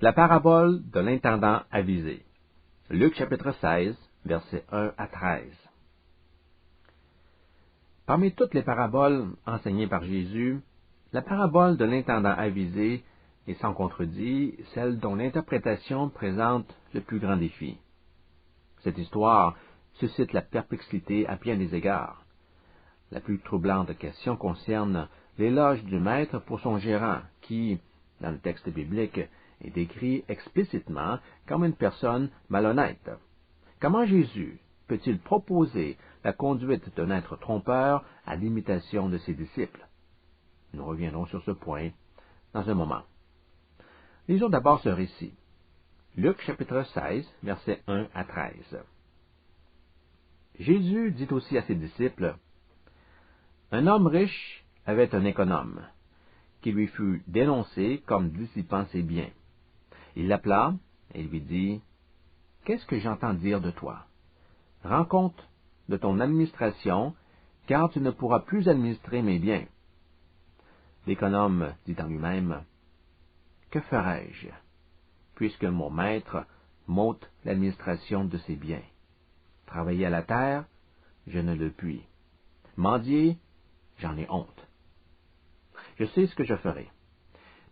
La parabole de l'intendant avisé. Luc chapitre 16, versets 1 à 13. Parmi toutes les paraboles enseignées par Jésus, la parabole de l'intendant avisé est sans contredit celle dont l'interprétation présente le plus grand défi. Cette histoire suscite la perplexité à bien des égards. La plus troublante question concerne l'éloge du maître pour son gérant, qui, dans le texte biblique, est décrit explicitement comme une personne malhonnête. Comment Jésus peut-il proposer la conduite d'un être trompeur à l'imitation de ses disciples? Nous reviendrons sur ce point dans un moment. Lisons d'abord ce récit. Luc chapitre 16, versets 1 à 13. Jésus dit aussi à ses disciples, « Un homme riche avait un économe, qui lui fut dénoncé comme dissipant ses biens. Il l'appela et lui dit, « Qu'est-ce que j'entends dire de toi? Rends compte de ton administration, car tu ne pourras plus administrer mes biens. » L'économe dit en lui-même, « Que ferai-je, puisque mon maître m'ôte l'administration de ses biens? Travailler à la terre, je ne le puis. Mendier, j'en ai honte. Je sais ce que je ferai,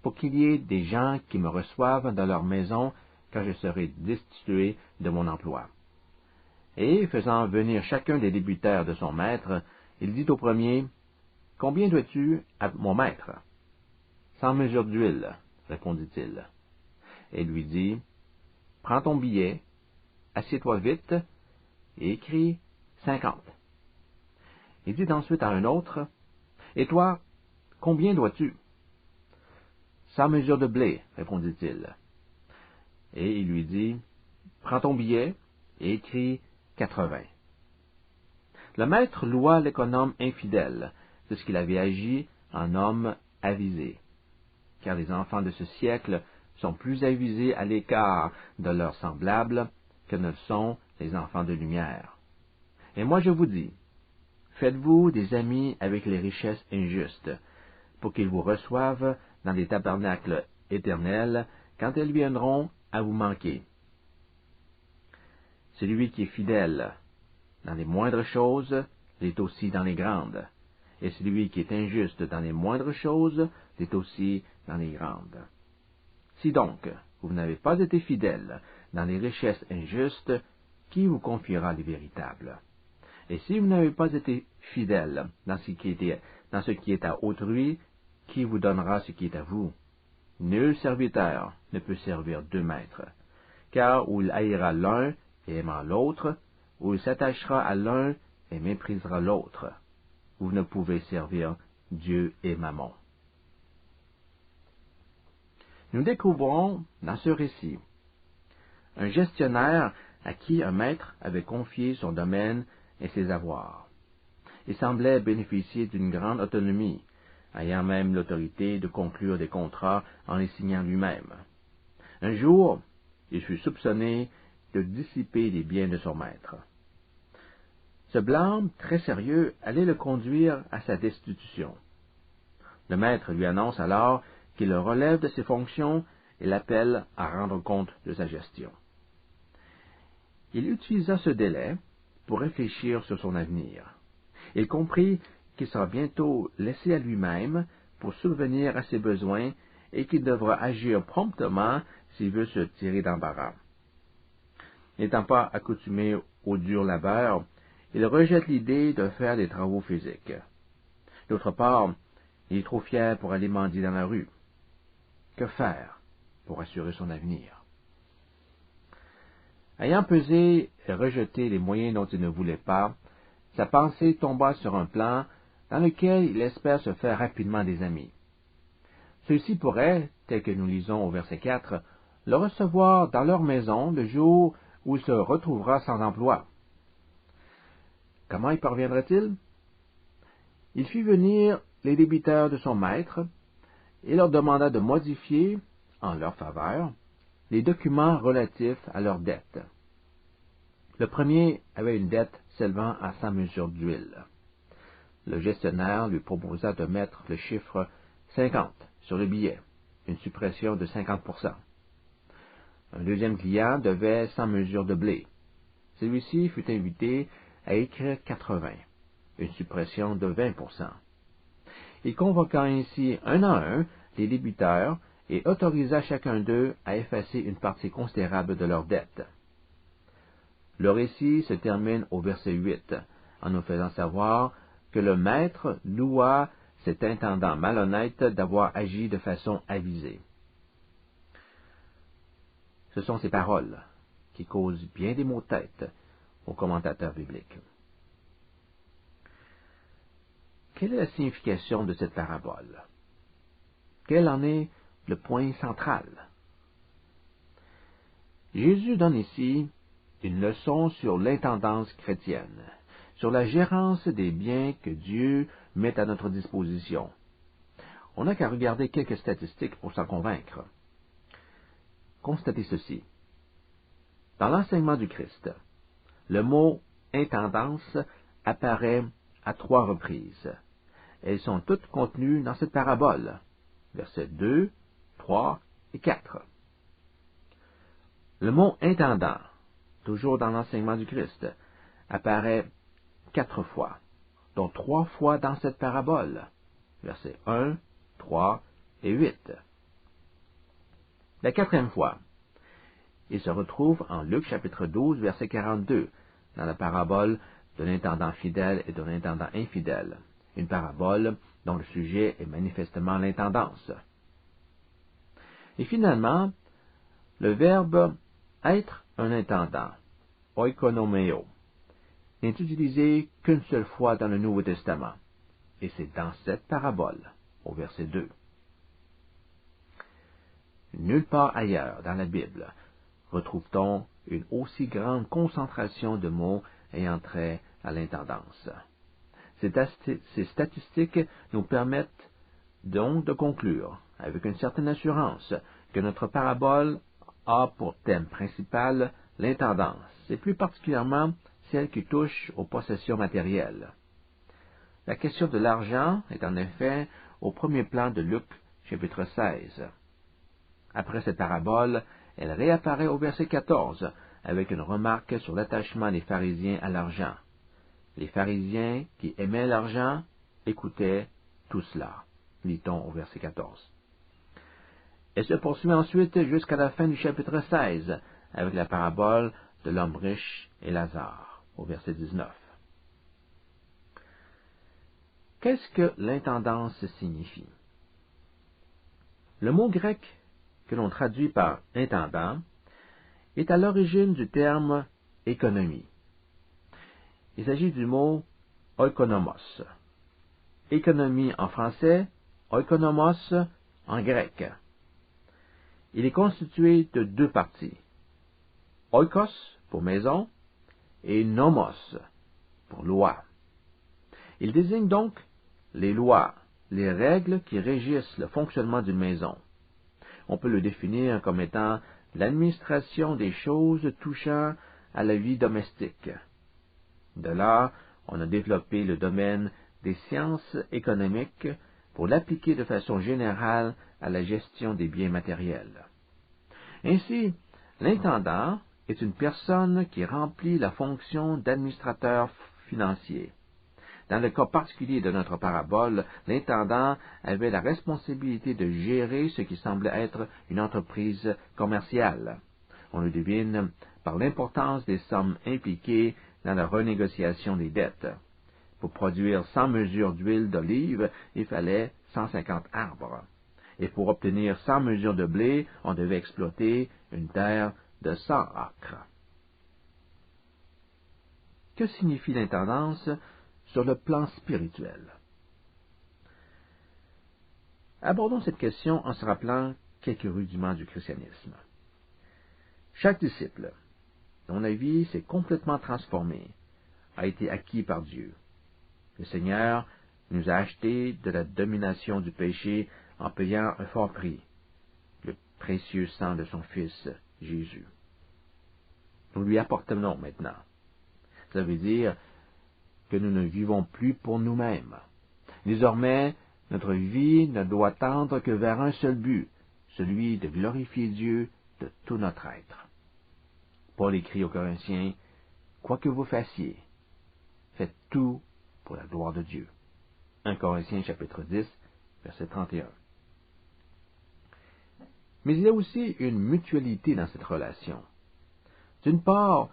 pour qu'il y ait des gens qui me reçoivent dans leur maison quand je serai destitué de mon emploi. » Et, faisant venir chacun des débiteurs de son maître, il dit au premier, « Combien dois-tu à mon maître? »« 100 mesures d'huile, répondit-il. Et lui dit, « Prends ton billet, assieds-toi vite, et écris 50. » Il dit ensuite à un autre, « Et toi, combien dois-tu? »« 100 mesures de blé, répondit-il. Et il lui dit, « Prends ton billet, et écris 80. » Le maître loua l'économe infidèle de ce qu'il avait agi en homme avisé, car les enfants de ce siècle sont plus avisés à l'écart de leurs semblables que ne le sont les enfants de lumière. Et moi je vous dis, faites-vous des amis avec les richesses injustes, pour qu'ils vous reçoivent dans les tabernacles éternels quand elles viendront à vous manquer. Celui qui est fidèle dans les moindres choses l'est aussi dans les grandes, et celui qui est injuste dans les moindres choses l'est aussi dans les grandes. Si donc vous n'avez pas été fidèle dans les richesses injustes, qui vous confiera les véritables? Et si vous n'avez pas été fidèle dans ce qui est à autrui, qui vous donnera ce qui est à vous? Nul serviteur ne peut servir deux maîtres, car ou il haïra l'un et aimant l'autre, ou il s'attachera à l'un et méprisera l'autre. Vous ne pouvez servir Dieu et Mammon. Nous découvrons dans ce récit un gestionnaire à qui un maître avait confié son domaine et ses avoirs. Il semblait bénéficier d'une grande autonomie, ayant même l'autorité de conclure des contrats en les signant lui-même. Un jour, il fut soupçonné de dissiper les biens de son maître. Ce blâme très sérieux allait le conduire à sa destitution. Le maître lui annonce alors qu'il le relève de ses fonctions et l'appelle à rendre compte de sa gestion. Il utilisa ce délai pour réfléchir sur son avenir. Il comprit qu'il sera bientôt laissé à lui-même pour subvenir à ses besoins et qu'il devra agir promptement s'il veut se tirer d'embarras. N'étant pas accoutumé au dur labeur, il rejette l'idée de faire des travaux physiques. D'autre part, il est trop fier pour aller mendier dans la rue. Que faire pour assurer son avenir? Ayant pesé et rejeté les moyens dont il ne voulait pas, sa pensée tomba sur un plan dans lequel il espère se faire rapidement des amis. Ceux-ci pourraient, tel que nous lisons au verset 4, le recevoir dans leur maison le jour où il se retrouvera sans emploi. Comment y parviendrait-il? Il fit venir les débiteurs de son maître et leur demanda de modifier, en leur faveur, les documents relatifs à leur dette. Le premier avait une dette s'élevant à 100 mesures d'huile. Le gestionnaire lui proposa de mettre le chiffre 50 sur le billet, une suppression de 50%. Un deuxième client devait 100 mesures de blé. Celui-ci fut invité à écrire 80, une suppression de 20%. Il convoqua ainsi un à un les débiteurs et autorisa chacun d'eux à effacer une partie considérable de leur dette. Le récit se termine au verset 8, en nous faisant savoir que le maître loua cet intendant malhonnête d'avoir agi de façon avisée. Ce sont ces paroles qui causent bien des maux de tête aux commentateurs bibliques. Quelle est la signification de cette parabole? Quel en est le point central? Jésus donne ici une leçon sur l'intendance chrétienne, sur la gérance des biens que Dieu met à notre disposition. On n'a qu'à regarder quelques statistiques pour s'en convaincre. Constatez ceci. Dans l'enseignement du Christ, le mot « intendance » apparaît à 3 reprises. Elles sont toutes contenues dans cette parabole, versets 2, 3 et 4. Le mot « intendant », toujours dans l'enseignement du Christ, apparaît 4 fois, dont 3 fois dans cette parabole, versets 1, 3 et 8. La 4e fois, il se retrouve en Luc chapitre 12, verset 42, dans la parabole de l'intendant fidèle et de l'intendant infidèle, une parabole dont le sujet est manifestement l'intendance. Et finalement, le verbe « être un intendant », oikonomeo, n'est utilisé qu'une seule fois dans le Nouveau Testament, et c'est dans cette parabole, au verset 2. Nulle part ailleurs dans la Bible retrouve-t-on une aussi grande concentration de mots ayant trait à l'intendance. Ces statistiques nous permettent donc de conclure, avec une certaine assurance, que notre parabole a pour thème principal l'intendance, et plus particulièrement celle qui touche aux possessions matérielles. La question de l'argent est en effet au premier plan de Luc, chapitre 16. Après cette parabole, elle réapparaît au verset 14, avec une remarque sur l'attachement des pharisiens à l'argent. Les pharisiens qui aimaient l'argent écoutaient tout cela, lit-on au verset 14. Elle se poursuit ensuite jusqu'à la fin du chapitre 16, avec la parabole de l'homme riche et Lazare, au verset 19. Qu'est-ce que l'intendance signifie? Le mot grec que l'on traduit par intendant est à l'origine du terme économie. Il s'agit du mot oikonomos. Économie en français, oikonomos en grec. Il est constitué de 2 parties. Oikos pour maison et nomos pour loi. Il désigne donc les lois, les règles qui régissent le fonctionnement d'une maison. On peut le définir comme étant l'administration des choses touchant à la vie domestique. De là, on a développé le domaine des sciences économiques pour l'appliquer de façon générale à la gestion des biens matériels. Ainsi, l'intendant est une personne qui remplit la fonction d'administrateur financier. Dans le cas particulier de notre parabole, l'intendant avait la responsabilité de gérer ce qui semblait être une entreprise commerciale. On le devine par l'importance des sommes impliquées dans la renégociation des dettes. Pour produire 100 mesures d'huile d'olive, il fallait 150 arbres. Et pour obtenir 100 mesures de blé, on devait exploiter une terre de 100 acres. Que signifie l'intendance sur le plan spirituel? Abordons cette question en se rappelant quelques rudiments du christianisme. Chaque disciple, dont la vie s'est complètement transformée, a été acquis par Dieu. Le Seigneur nous a achetés de la domination du péché en payant un fort prix, le précieux sang de son Fils, Jésus. Nous lui appartenons maintenant. Ça veut dire que nous ne vivons plus pour nous-mêmes. Désormais, notre vie ne doit tendre que vers un seul but, celui de glorifier Dieu de tout notre être. Paul écrit aux Corinthiens, « Quoi que vous fassiez, faites tout pour la gloire de Dieu. » 1 Corinthiens chapitre 10, verset 31. Mais il y a aussi une mutualité dans cette relation. D'une part,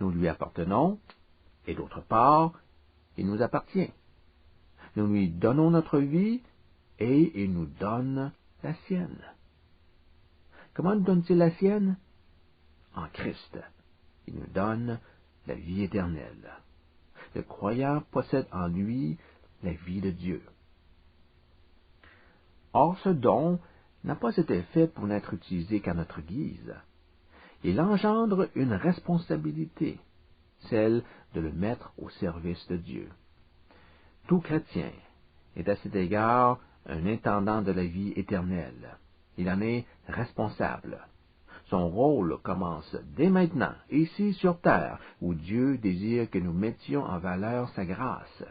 nous lui appartenons, et d'autre part, il nous appartient. Nous lui donnons notre vie, et il nous donne la sienne. Comment nous donne-t-il la sienne? En Christ. Il nous donne la vie éternelle. Le croyant possède en lui la vie de Dieu. Or, ce don n'a pas été fait pour n'être utilisé qu'à notre guise. Il engendre une responsabilité, celle de le mettre au service de Dieu. Tout chrétien est à cet égard un intendant de la vie éternelle. Il en est responsable. Son rôle commence dès maintenant, ici sur terre, où Dieu désire que nous mettions en valeur sa grâce.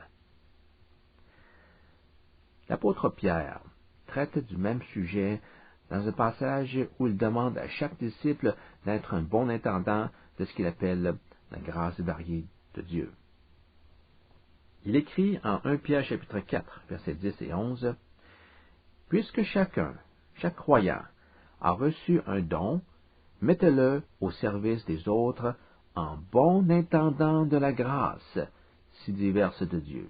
L'apôtre Pierre traite du même sujet dans un passage où il demande à chaque disciple d'être un bon intendant de ce qu'il appelle la grâce variée de Dieu. Il écrit en 1 Pierre chapitre 4, versets 10 et 11, « Puisque chaque croyant, a reçu un don, mettez-le au service des autres en bon intendant de la grâce, si diverse de Dieu. »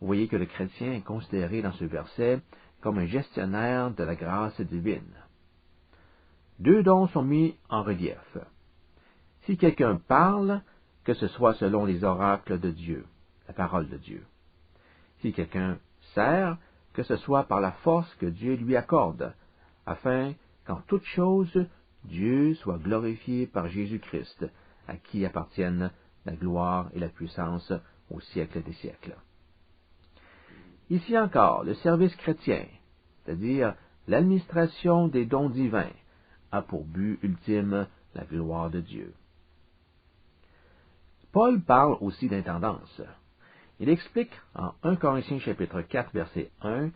Vous voyez que le chrétien est considéré dans ce verset comme un gestionnaire de la grâce divine. Deux dons sont mis en relief. Si quelqu'un parle, que ce soit selon les oracles de Dieu, la parole de Dieu. Si quelqu'un sert, que ce soit par la force que Dieu lui accorde, afin qu'en toute chose, Dieu soit glorifié par Jésus-Christ, à qui appartiennent la gloire et la puissance au siècle des siècles. Ici encore, le service chrétien, c'est-à-dire l'administration des dons divins, a pour but ultime la gloire de Dieu. Paul parle aussi d'intendance. Il explique en 1 Corinthiens chapitre 4, verset 1,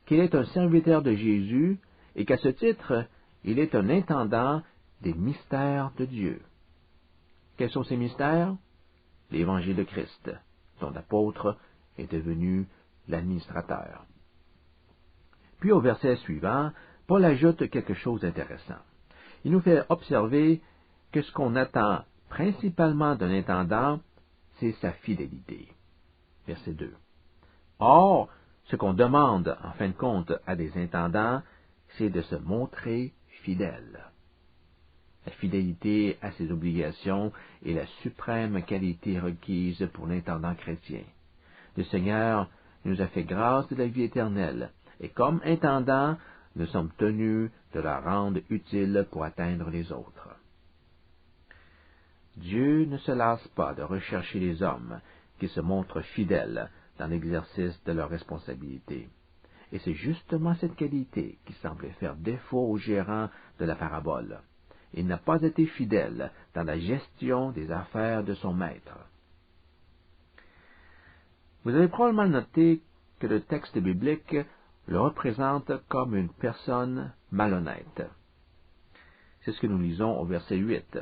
qu'il est un serviteur de Jésus et qu'à ce titre, il est un intendant des mystères de Dieu. Quels sont ces mystères? L'Évangile de Christ, dont l'apôtre est devenu l'administrateur. Puis au verset suivant, Paul ajoute quelque chose d'intéressant. Il nous fait observer que ce qu'on attend principalement d'un intendant, c'est sa fidélité. Verset 2. Or, ce qu'on demande, en fin de compte, à des intendants, c'est de se montrer fidèle. La fidélité à ses obligations est la suprême qualité requise pour l'intendant chrétien. Le Seigneur nous a fait grâce de la vie éternelle, et comme intendants, nous sommes tenus de la rendre utile pour atteindre les autres. Dieu ne se lasse pas de rechercher les hommes qui se montrent fidèles dans l'exercice de leurs responsabilités. Et c'est justement cette qualité qui semblait faire défaut au gérant de la parabole. Il n'a pas été fidèle dans la gestion des affaires de son maître. Vous avez probablement noté que le texte biblique le représente comme une personne malhonnête. C'est ce que nous lisons au verset 8.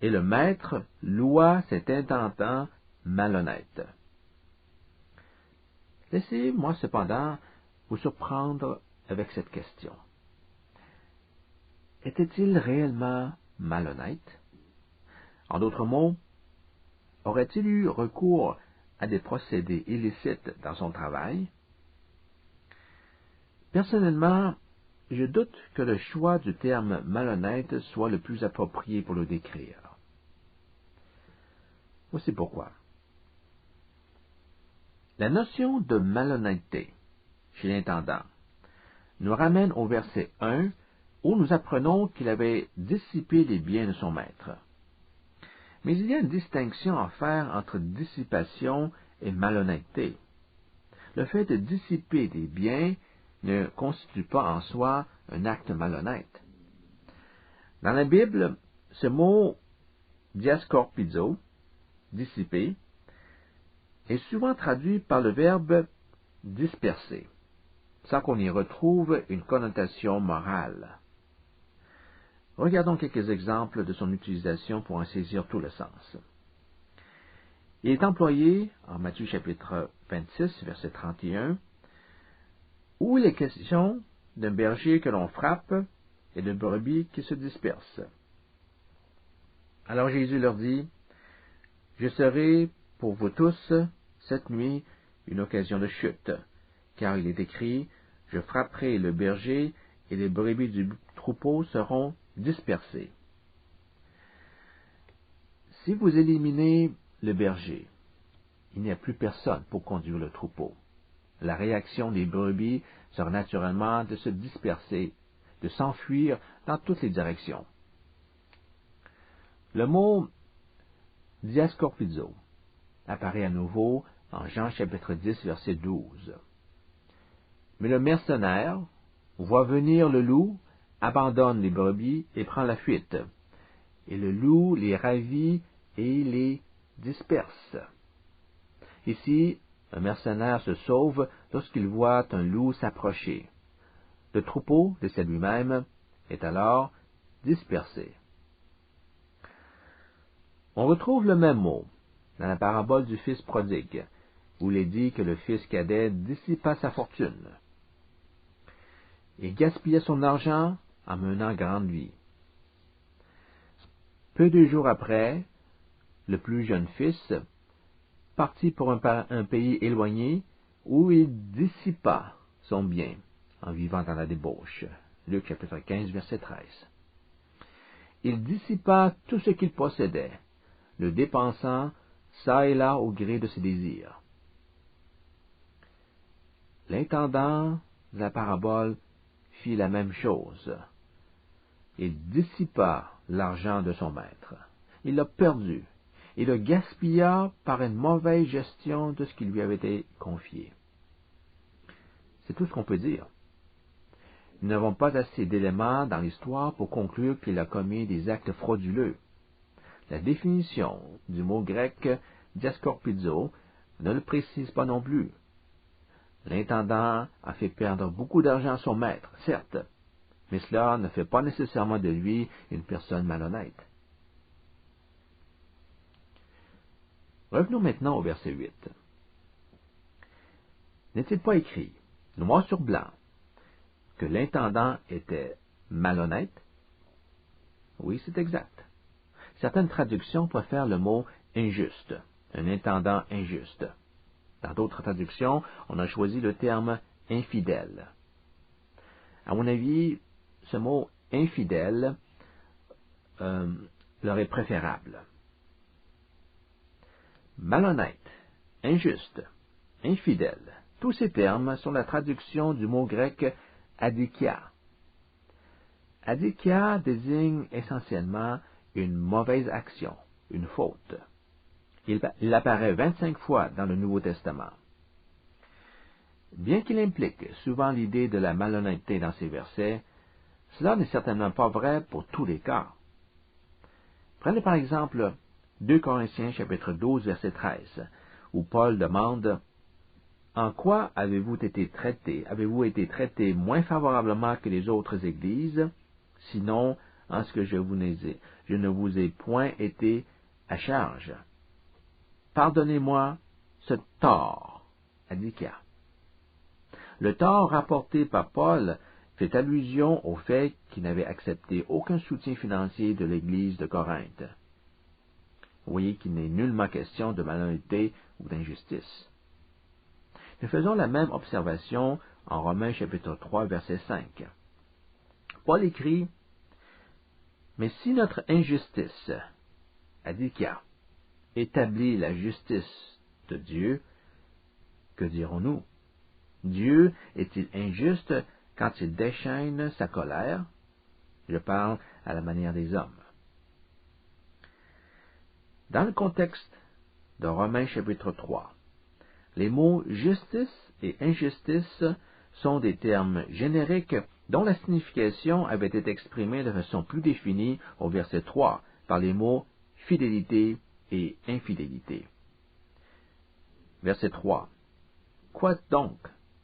Et le maître loua cet intendant malhonnête. Laissez-moi cependant vous surprendre avec cette question. Était-il réellement malhonnête? En d'autres mots, aurait-il eu recours à des procédés illicites dans son travail? Personnellement, je doute que le choix du terme malhonnête soit le plus approprié pour le décrire. Voici pourquoi. La notion de malhonnêteté chez l'intendant nous ramène au verset 1 où nous apprenons qu'il avait dissipé les biens de son maître. Mais il y a une distinction à faire entre dissipation et malhonnêteté. Le fait de dissiper des biens ne constitue pas en soi un acte malhonnête. Dans la Bible, ce mot diascorpizo, dissiper, est souvent traduit par le verbe disperser, sans qu'on y retrouve une connotation morale. Regardons quelques exemples de son utilisation pour en saisir tout le sens. Il est employé en Matthieu chapitre 26, verset 31, où il est question d'un berger que l'on frappe et de brebis qui se dispersent. Alors Jésus leur dit, « Je serai pour vous tous cette nuit une occasion de chute, car il est écrit, je frapperai le berger et les brebis du troupeau seront dispersées. » Si vous éliminez le berger, il n'y a plus personne pour conduire le troupeau. La réaction des brebis sera naturellement de se disperser, de s'enfuir dans toutes les directions. Le mot diascorpizo apparaît à nouveau en Jean chapitre 10, verset 12. Mais le mercenaire voit venir le loup, abandonne les brebis et prend la fuite. Et le loup les ravit et les disperse. Ici, un mercenaire se sauve lorsqu'il voit un loup s'approcher. Le troupeau, de lui-même, est alors dispersé. On retrouve le même mot dans la parabole du fils prodigue, où il est dit que le fils cadet dissipa sa fortune. Il gaspilla son argent en menant grande vie. Peu de jours après, le plus jeune fils partit pour un pays éloigné où il dissipa son bien en vivant dans la débauche. Luc chapitre 15, verset 13. Il dissipa tout ce qu'il possédait, le dépensant çà et là au gré de ses désirs. L'intendant de la parabole fit la même chose. Il dissipa l'argent de son maître. Il l'a perdu. Il le gaspilla par une mauvaise gestion de ce qui lui avait été confié. C'est tout ce qu'on peut dire. Nous n'avons pas assez d'éléments dans l'histoire pour conclure qu'il a commis des actes frauduleux. La définition du mot grec diascorpizo ne le précise pas non plus. L'intendant a fait perdre beaucoup d'argent à son maître, certes, mais cela ne fait pas nécessairement de lui une personne malhonnête. Revenons maintenant au verset 8. N'est-il pas écrit, noir sur blanc, que l'intendant était malhonnête? Oui, c'est exact. Certaines traductions préfèrent le mot injuste, un intendant injuste. Dans d'autres traductions, on a choisi le terme infidèle. À mon avis, ce mot infidèle leur est préférable. Malhonnête, injuste, infidèle, tous ces termes sont la traduction du mot grec adikia. Adikia désigne essentiellement une mauvaise action, une faute. Il apparaît 25 fois dans le Nouveau Testament. Bien qu'il implique souvent l'idée de la malhonnêteté dans ces versets, cela n'est certainement pas vrai pour tous les cas. Prenez par exemple 2 Corinthiens chapitre 12 verset 13, où Paul demande « En quoi avez-vous été traités? Avez-vous été traités moins favorablement que les autres églises? Sinon, en ce que je ne vous ai point été à charge. Pardonnez-moi ce tort, adikia. » Le tort rapporté par Paul fait allusion au fait qu'il n'avait accepté aucun soutien financier de l'Église de Corinthe. Vous voyez qu'il n'est nullement question de malhonnêteté ou d'injustice. Nous faisons la même observation en Romains chapitre 3, verset 5. Paul écrit, « Mais si notre injustice, adikia, établit la justice de Dieu, que dirons-nous? Dieu est-il injuste quand il déchaîne sa colère? » Je parle à la manière des hommes. Dans le contexte de Romains chapitre 3, les mots justice et injustice sont des termes génériques dont la signification avait été exprimée de façon plus définie au verset 3 par les mots fidélité et infidélité. Verset 3. Quoi donc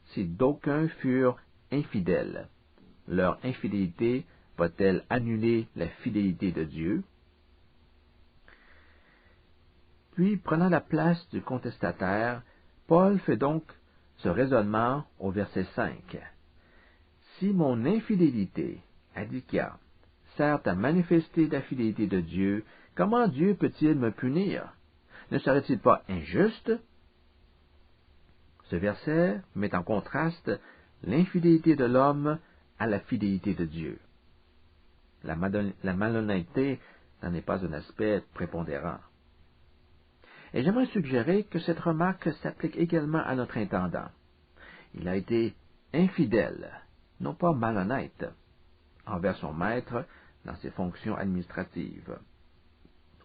si d'aucuns furent infidèles? Leur infidélité va-t-elle annuler la fidélité de Dieu? Puis, prenant la place du contestataire, Paul fait donc ce raisonnement au verset 5. Si mon infidélité, Adikia, sert à manifester la fidélité de Dieu, comment Dieu peut-il me punir? Ne serait-il pas injuste? Ce verset met en contraste l'infidélité de l'homme à la fidélité de Dieu. La malhonnêteté n'en est pas un aspect prépondérant. Et j'aimerais suggérer que cette remarque s'applique également à notre intendant. Il a été infidèle, non pas malhonnête, envers son maître dans ses fonctions administratives.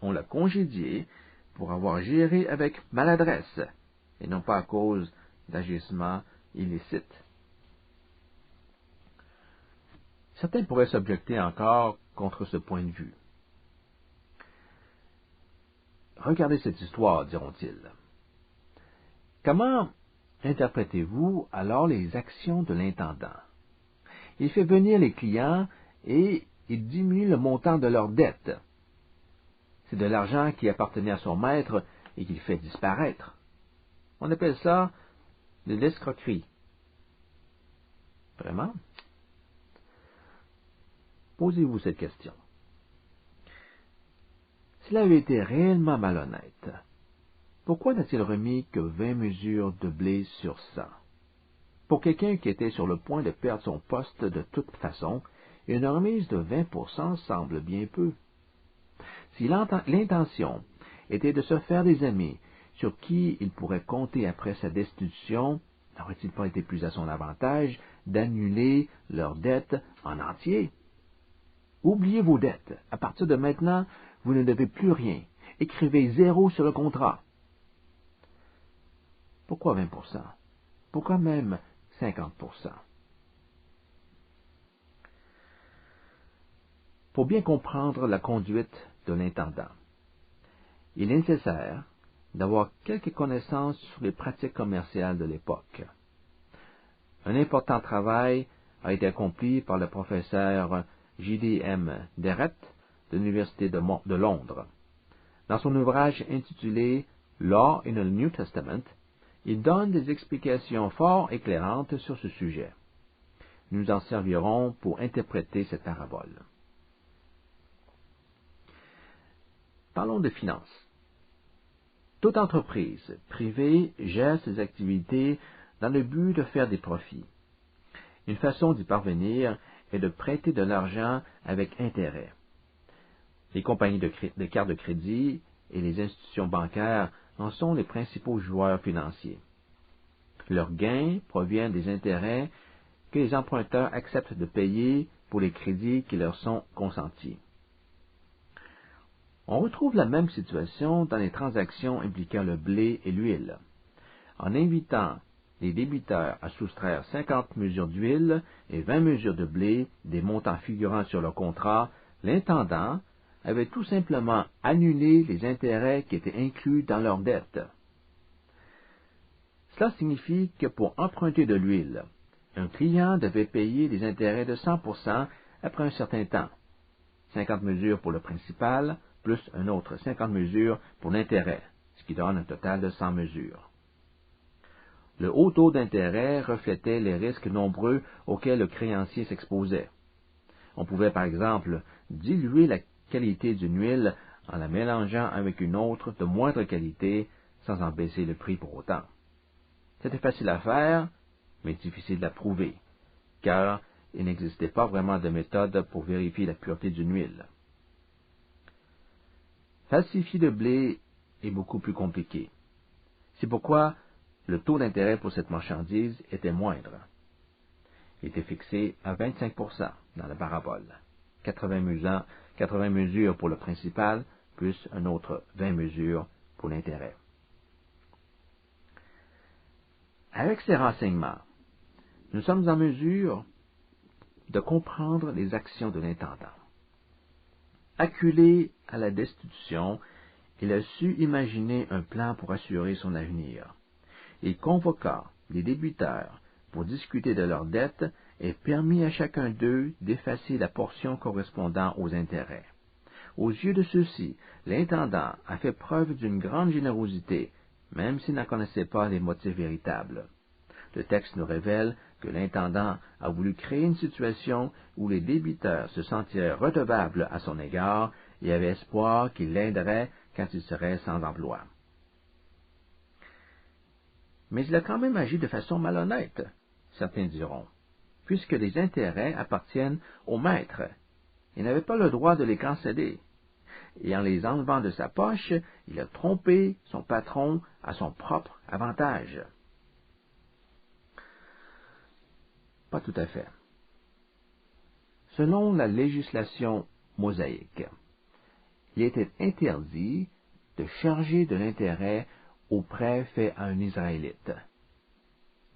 On l'a congédié pour avoir géré avec maladresse, et non pas à cause d'agissements illicites. Certains pourraient s'objecter encore contre ce point de vue. Regardez cette histoire, diront-ils. Comment interprétez-vous alors les actions de l'intendant? Il fait venir les clients et il diminue le montant de leurs dettes. C'est de l'argent qui appartenait à son maître et qu'il fait disparaître. On appelle ça de l'escroquerie. Vraiment? Posez-vous cette question. S'il avait été réellement malhonnête, pourquoi n'a-t-il remis que 20 mesures de blé sur 100? Pour quelqu'un qui était sur le point de perdre son poste de toute façon, une remise de 20% semble bien peu. Si l'intention était de se faire des amis sur qui il pourrait compter après sa destitution, n'aurait-il pas été plus à son avantage d'annuler leurs dettes en entier? Oubliez vos dettes. À partir de maintenant, vous ne devez plus rien. Écrivez 0 sur le contrat. Pourquoi 20%? Pourquoi même 50%? Pour bien comprendre la conduite de l'intendant, il est nécessaire d'avoir quelques connaissances sur les pratiques commerciales de l'époque. Un important travail a été accompli par le professeur J.D.M. Derrett de l'Université de Londres. Dans son ouvrage intitulé Law in the New Testament, il donne des explications fort éclairantes sur ce sujet. Nous en servirons pour interpréter cette parabole. Parlons de finances. Toute entreprise privée gère ses activités dans le but de faire des profits. Une façon d'y parvenir est de prêter de l'argent avec intérêt. Les compagnies de cartes de crédit et les institutions bancaires en sont les principaux joueurs financiers. Leurs gains proviennent des intérêts que les emprunteurs acceptent de payer pour les crédits qui leur sont consentis. On retrouve la même situation dans les transactions impliquant le blé et l'huile. En invitant les débiteurs à soustraire 50 mesures d'huile et 20 mesures de blé des montants figurant sur leur contrat, l'intendant avait tout simplement annulé les intérêts qui étaient inclus dans leur dette. Cela signifie que pour emprunter de l'huile, un client devait payer des intérêts de 100% après un certain temps, 50 mesures pour le principal, plus un autre 50 mesures pour l'intérêt, ce qui donne un total de 100 mesures. Le haut taux d'intérêt reflétait les risques nombreux auxquels le créancier s'exposait. On pouvait par exemple diluer la qualité d'une huile en la mélangeant avec une autre de moindre qualité sans en baisser le prix pour autant. C'était facile à faire, mais difficile à prouver, car il n'existait pas vraiment de méthode pour vérifier la pureté d'une huile. Falsifier le blé est beaucoup plus compliqué. C'est pourquoi le taux d'intérêt pour cette marchandise était moindre. Il était fixé à 25% dans la parabole, 80 mesures pour le principal, plus un autre 20 mesures pour l'intérêt. Avec ces renseignements, nous sommes en mesure de comprendre les actions de l'intendant. Acculé à la destitution, il a su imaginer un plan pour assurer son avenir. Il convoqua les débiteurs pour discuter de leurs dettes et permit à chacun d'eux d'effacer la portion correspondant aux intérêts. Aux yeux de ceux-ci, l'intendant a fait preuve d'une grande générosité, même s'il n'en connaissait pas les motifs véritables. Le texte nous révèle que l'intendant a voulu créer une situation où les débiteurs se sentiraient redevables à son égard et avaient espoir qu'il l'aiderait quand il serait sans emploi. Mais il a quand même agi de façon malhonnête, certains diront, puisque les intérêts appartiennent au maître. Il n'avait pas le droit de les canceller. Et en les enlevant de sa poche, il a trompé son patron à son propre avantage. Pas tout à fait. Selon la législation mosaïque, il était interdit de charger de l'intérêt au prêt fait à un Israélite.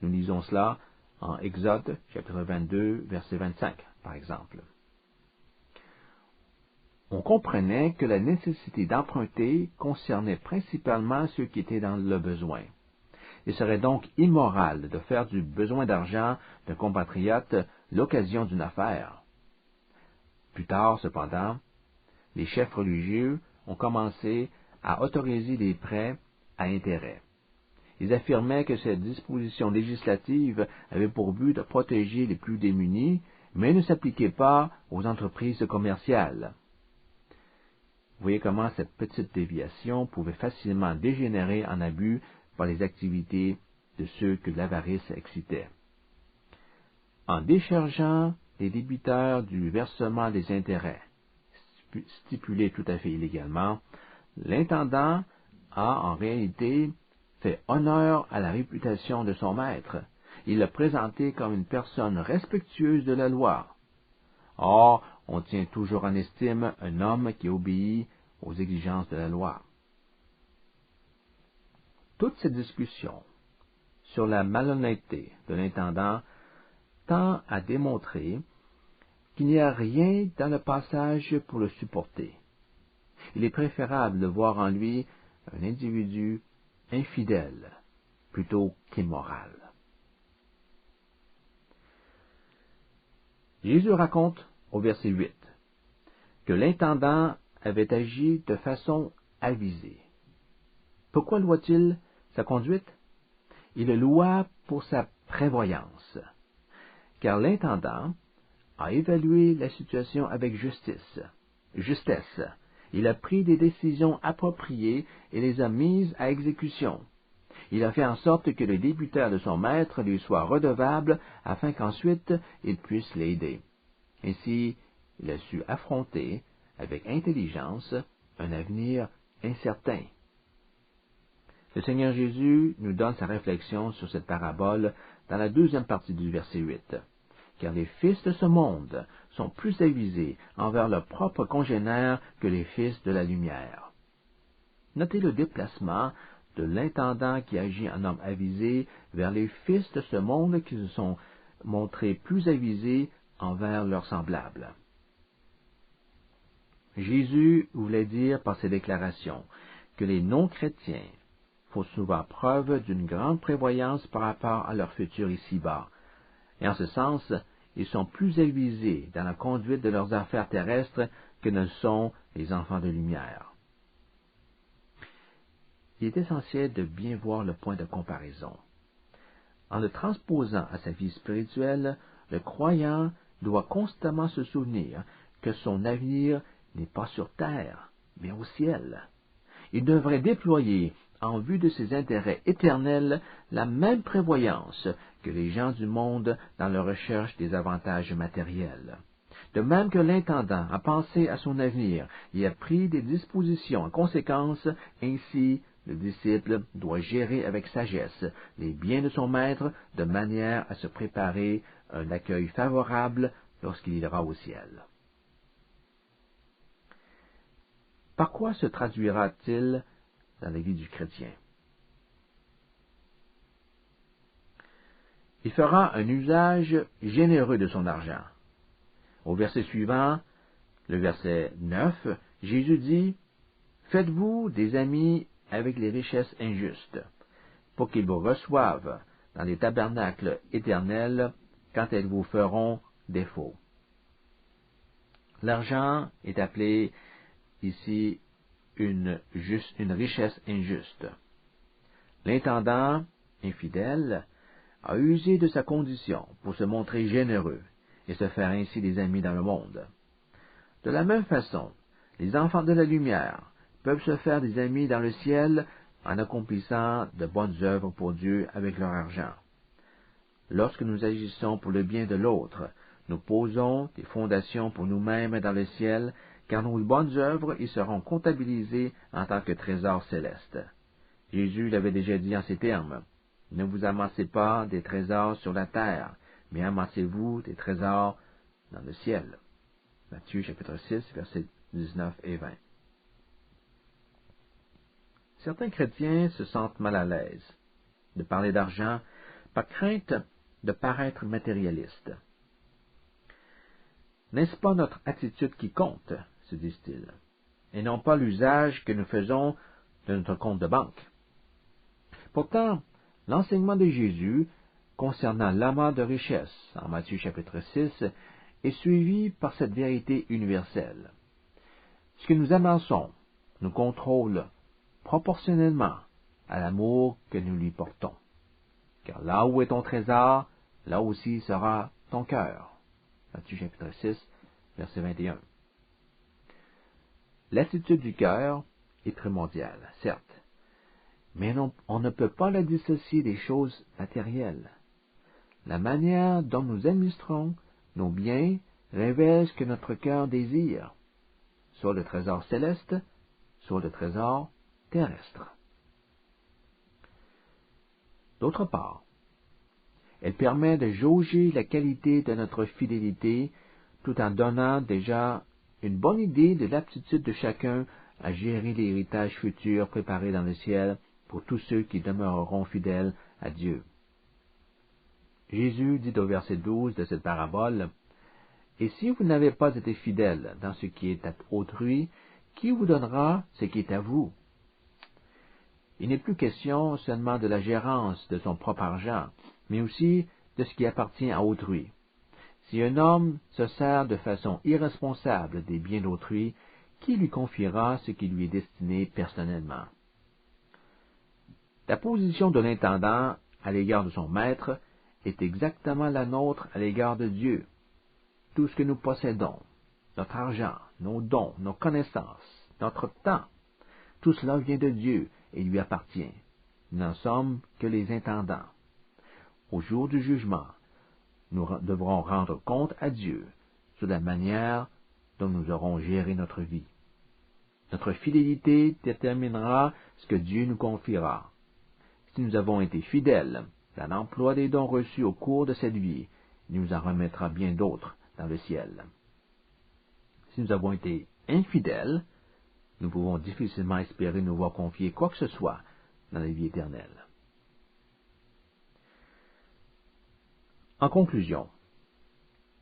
Nous lisons cela en Exode, chapitre 22, verset 25, par exemple. On comprenait que la nécessité d'emprunter concernait principalement ceux qui étaient dans le besoin. Il serait donc immoral de faire du besoin d'argent d'un compatriote l'occasion d'une affaire. Plus tard, cependant, les chefs religieux ont commencé à autoriser les prêts à intérêt. Ils affirmaient que cette disposition législative avait pour but de protéger les plus démunis, mais ne s'appliquait pas aux entreprises commerciales. Vous voyez comment cette petite déviation pouvait facilement dégénérer en abus par les activités de ceux que l'avarice excitait. En déchargeant les débiteurs du versement des intérêts, stipulé tout à fait illégalement, l'intendant a en réalité fait honneur à la réputation de son maître. Il l'a présenté comme une personne respectueuse de la loi. Or, on tient toujours en estime un homme qui obéit aux exigences de la loi. Toute cette discussion sur la malhonnêteté de l'intendant tend à démontrer qu'il n'y a rien dans le passage pour le supporter. Il est préférable de voir en lui un individu infidèle plutôt qu'immoral. Jésus raconte au verset 8 que l'intendant avait agi de façon avisée. Pourquoi loua-t-il sa conduite? Il le loua pour sa prévoyance, car l'intendant a évalué la situation avec justesse. Il a pris des décisions appropriées et les a mises à exécution. Il a fait en sorte que le débiteur de son maître lui soit redevable afin qu'ensuite il puisse l'aider. Ainsi, il a su affronter avec intelligence un avenir incertain. Le Seigneur Jésus nous donne sa réflexion sur cette parabole dans la deuxième partie du verset 8. Car les fils de ce monde sont plus avisés envers leurs propres congénères que les fils de la lumière. Notez le déplacement de l'intendant qui agit en homme avisé vers les fils de ce monde qui se sont montrés plus avisés envers leurs semblables. Jésus voulait dire par ces déclarations que les non-chrétiens font souvent preuve d'une grande prévoyance par rapport à leur futur ici-bas, et en ce sens, ils sont plus avisés dans la conduite de leurs affaires terrestres que ne sont les enfants de lumière. Il est essentiel de bien voir le point de comparaison. En le transposant à sa vie spirituelle, le croyant doit constamment se souvenir que son avenir n'est pas sur terre, mais au ciel. Il devrait déployer, en vue de ses intérêts éternels, la même prévoyance que les gens du monde dans leur recherche des avantages matériels. De même que l'intendant a pensé à son avenir et a pris des dispositions en conséquence, ainsi le disciple doit gérer avec sagesse les biens de son maître de manière à se préparer un accueil favorable lorsqu'il ira au ciel. Par quoi se traduira-t-il dans la vie du chrétien? Il fera un usage généreux de son argent. Au verset suivant, le verset 9, Jésus dit, « Faites-vous des amis avec les richesses injustes, pour qu'ils vous reçoivent dans les tabernacles éternels quand elles vous feront défaut. L'argent est appelé ici une richesse injuste. L'intendant, infidèle, a usé de sa condition pour se montrer généreux et se faire ainsi des amis dans le monde. De la même façon, les enfants de la lumière peuvent se faire des amis dans le ciel en accomplissant de bonnes œuvres pour Dieu avec leur argent. Lorsque nous agissons pour le bien de l'autre, nous posons des fondations pour nous-mêmes dans le ciel, car nos bonnes œuvres y seront comptabilisées en tant que trésors célestes. Jésus l'avait déjà dit en ces termes, « Ne vous amassez pas des trésors sur la terre, mais amassez-vous des trésors dans le ciel. » Matthieu chapitre 6, versets 19 et 20. Certains chrétiens se sentent mal à l'aise de parler d'argent par crainte de paraître matérialiste. N'est-ce pas notre attitude qui compte, se disent-ils, et non pas l'usage que nous faisons de notre compte de banque? Pourtant, l'enseignement de Jésus concernant l'amas de richesse en Matthieu chapitre 6 est suivi par cette vérité universelle. Ce que nous amassons nous contrôle proportionnellement à l'amour que nous lui portons. Car là où est ton trésor, là aussi sera ton cœur. Matthieu chapitre 6, verset 21. L'attitude du cœur est primordiale, certes, mais on ne peut pas la dissocier des choses matérielles. La manière dont nous administrons nos biens révèle ce que notre cœur désire, soit le trésor céleste, soit le trésor terrestre. D'autre part, elle permet de jauger la qualité de notre fidélité tout en donnant déjà une bonne idée de l'aptitude de chacun à gérer l'héritage futur préparé dans le ciel pour tous ceux qui demeureront fidèles à Dieu. Jésus dit au verset 12 de cette parabole, « Et si vous n'avez pas été fidèle dans ce qui est à autrui, qui vous donnera ce qui est à vous? » Il n'est plus question seulement de la gérance de son propre argent, mais aussi de ce qui appartient à autrui. Si un homme se sert de façon irresponsable des biens d'autrui, qui lui confiera ce qui lui est destiné personnellement? La position de l'intendant à l'égard de son maître est exactement la nôtre à l'égard de Dieu. Tout ce que nous possédons, notre argent, nos dons, nos connaissances, notre temps, tout cela vient de Dieu et lui appartient. Nous n'en sommes que les intendants. Au jour du jugement, nous devrons rendre compte à Dieu sur la manière dont nous aurons géré notre vie. Notre fidélité déterminera ce que Dieu nous confiera. Si nous avons été fidèles dans l'emploi des dons reçus au cours de cette vie, il nous en remettra bien d'autres dans le ciel. Si nous avons été infidèles, nous pouvons difficilement espérer nous voir confier quoi que ce soit dans la vie éternelle. En conclusion,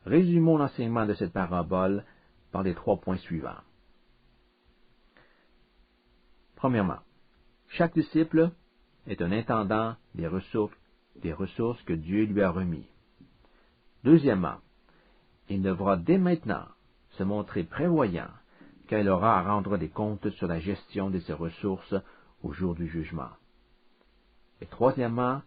résumons l'enseignement de cette parabole par les 3 points suivants. Premièrement, chaque disciple est un intendant des ressources que Dieu lui a remis. Deuxièmement, il devra dès maintenant se montrer prévoyant car il aura à rendre des comptes sur la gestion de ses ressources au jour du jugement. Et troisièmement,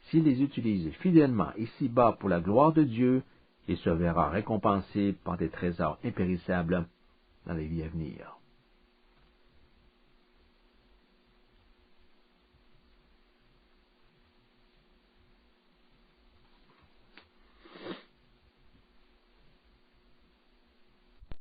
s'il les utilise fidèlement ici-bas pour la gloire de Dieu, il se verra récompensé par des trésors impérissables dans les vies à venir.